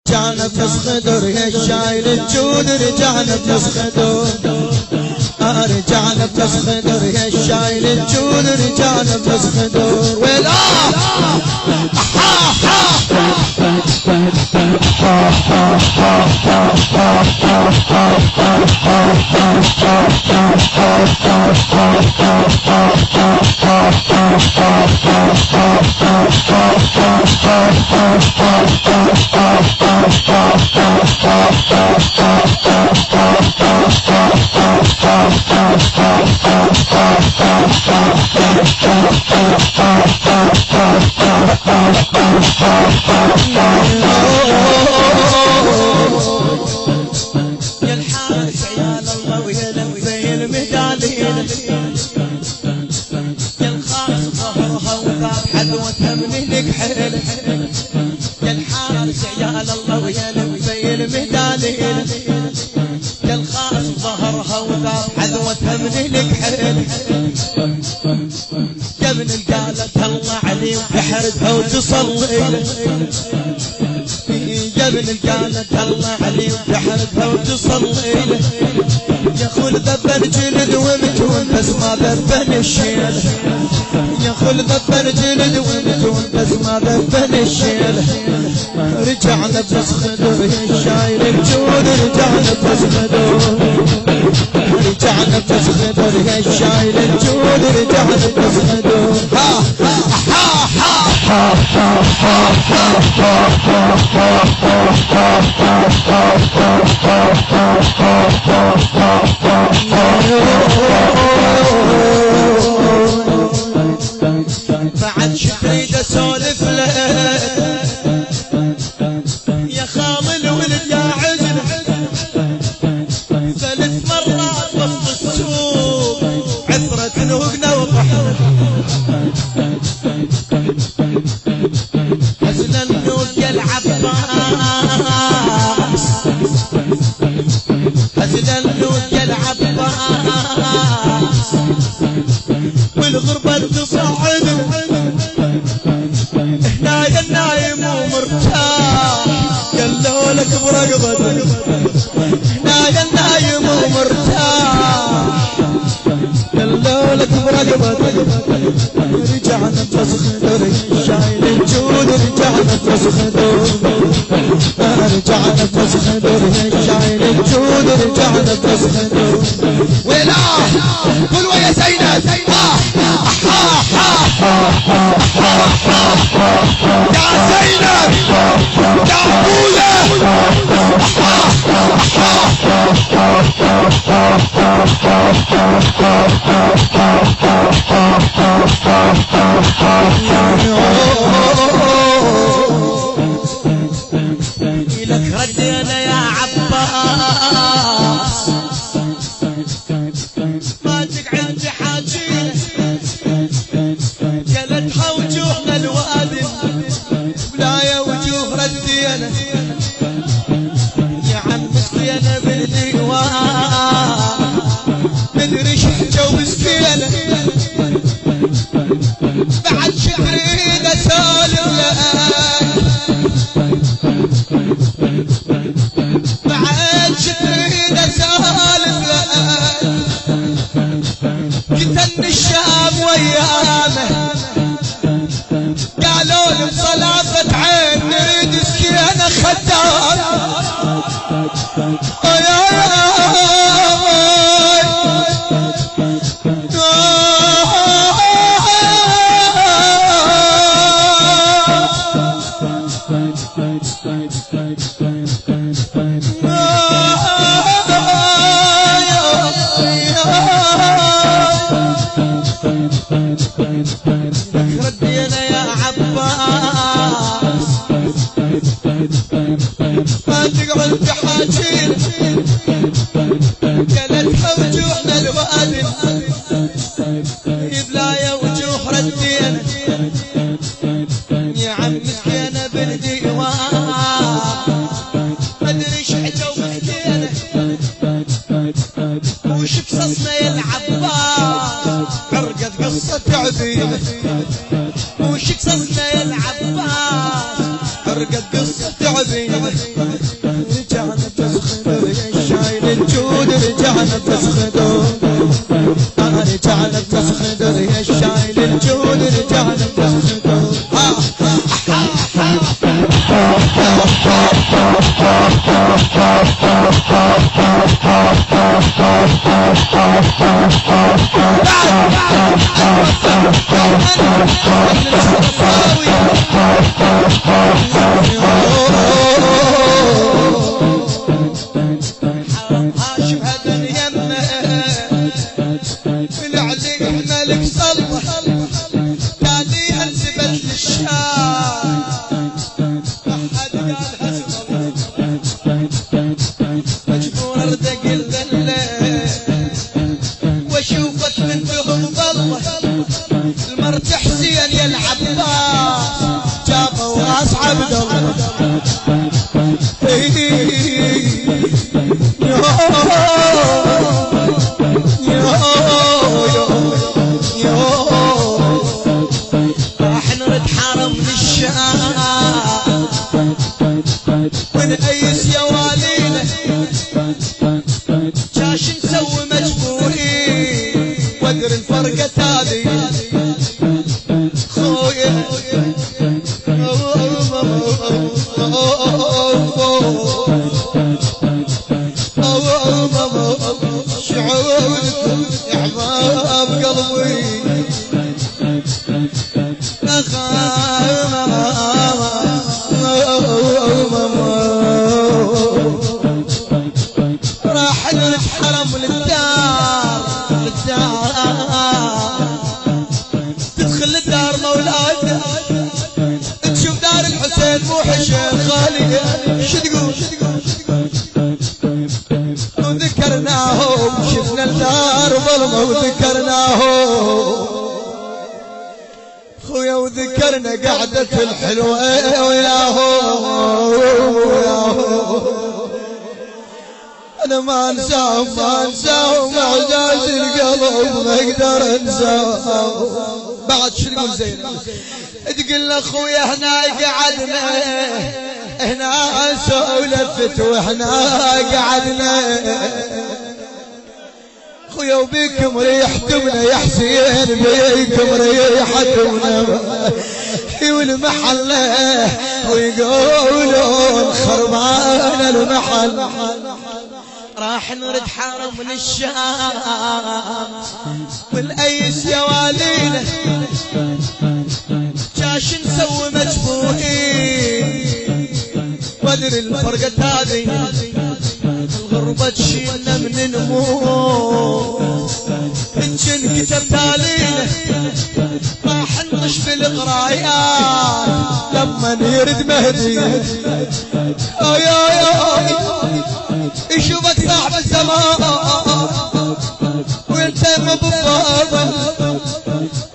رجعنا بنصخدر يا شايل الجود رجعنا بنصخدر رجعنا بنصخدر يا شايل الجود رجعنا بنصخدر ولا يا الحارس عيال الله ويا لمبي المهدالين يا الخاص ظهرها وذاب حذوتها من هنك حيله يا الحارس عيال الله ويا لمبي المهدالين يا الخاص ظهرها وذاب حذوتها من هنك حيله يا ابن القالت الله علي وبحردها وتصلي له يا ابن القالت الله علي وبحردها وتصلي له يا خل ذبن جلد ومتون بس ما ذبن الشيله يا خل ذبن جلد ومتون بس ما ذبن الشيله رجعنا بنصخدر يا شايل الجود رجعنا بنصخدر رجعنا بنصخدر يا شايل الجود رجعنا بنصخدر ها ها ها بعد شي تريد اسولف له يا خامل ولد يا عجل ثلاث مرات وسط السوق عثرة نوقنا وطحنا حزن النوق يا العباس حزن النوق يا العباس والغربة تصعد هنا يا النايم ومرتاح قالوا لك برقبتك هنا يا النايم ومرتاح قالوا لك برقبتك رجعنا بنصخدر شايل الجود رجعنا بنصخدر رجعنا بنصخدر شايل الجود رجعنا بنصخدر ولا قل ويا زينب يا زينب يا ابويا لك ردينا يا عباس ما تقعد حاجينا قالتها وجوهنا الوادي ولا يا وجوه ردينا يا عم مسكينة بالديوان مدري شحجة ومسكينة بعد شكرين اسولف بعد شكرين اسولف قتلني الشام ويامه قالوا لي بصلافة عين نريد سكينة خدام ردينا يا عباس ما تقعد بحاجين قالتها وجوهنا الوادي يبلا يا وجوه ردينا يا عم مسكينة بالديوان مدري شحجة ومسكينة وش قصصنا يا العباس عرقت قصة عبيدة وش قصصنا يا العباس عرقت قصة عبيدة تعبينا رجعنا تسخدوا يا شايل الجود رجعنا تسخدوا رجعنا تسخدوا يا شايل الجود رجعنا تسخدوا هاشم هذا اليمه من عليك ملك صلبه تالي انسبت للشام احد قال مجبور ارتق الذله واشوفك بنتهم ضله المرت حسين يا العباس جابوا راس عبد الله راح نرد حرم للشام ونقيس يا والينا جاش نسوي مجبورين وادري الفرقة هذه خويا شعوركم يا احباب قلبي راح نتحرم للدار تدخل الدار مولاي تشوف دار الحسين مو حسين خالي شو تقول وذكرناه شفنا الدار ظلمه وذكرناه خويا وذكرنا قعدة الحلوة وياهو انا ما انساهم اعزاز القلب ما اقدر انساهم بعد شو نقول زين تقول اخويا هنا قعدنا هنا سولفت وهنا قعدنا خويا وبيكم ريحتمنا يا حسين بيكم ريحتمنا والمحله ويقولون خربان المحل راح نرد حرم للشام والايس يا والينا جاش نسوي مجبورين وادري الفرقة هذه الغربة تشيلنا من نموت انشن كتب تالينا راح نطش في القرايات لما يرد مهدي يشوفك صاحب الزمان وانت مبفاضل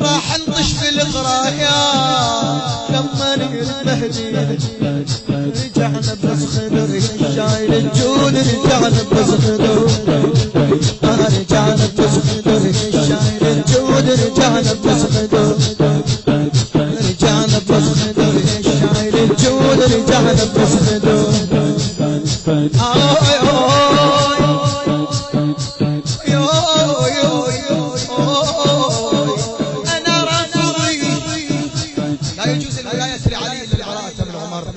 راح نطش في القرايات لما يرد مهدي رجعنا بس خدر شايل الجود رجعنا بس خدر رجعنا بس خدر شايل الجود رجعنا بس خدر رجعنا بس خدر شايل الجود رجعنا بس خدر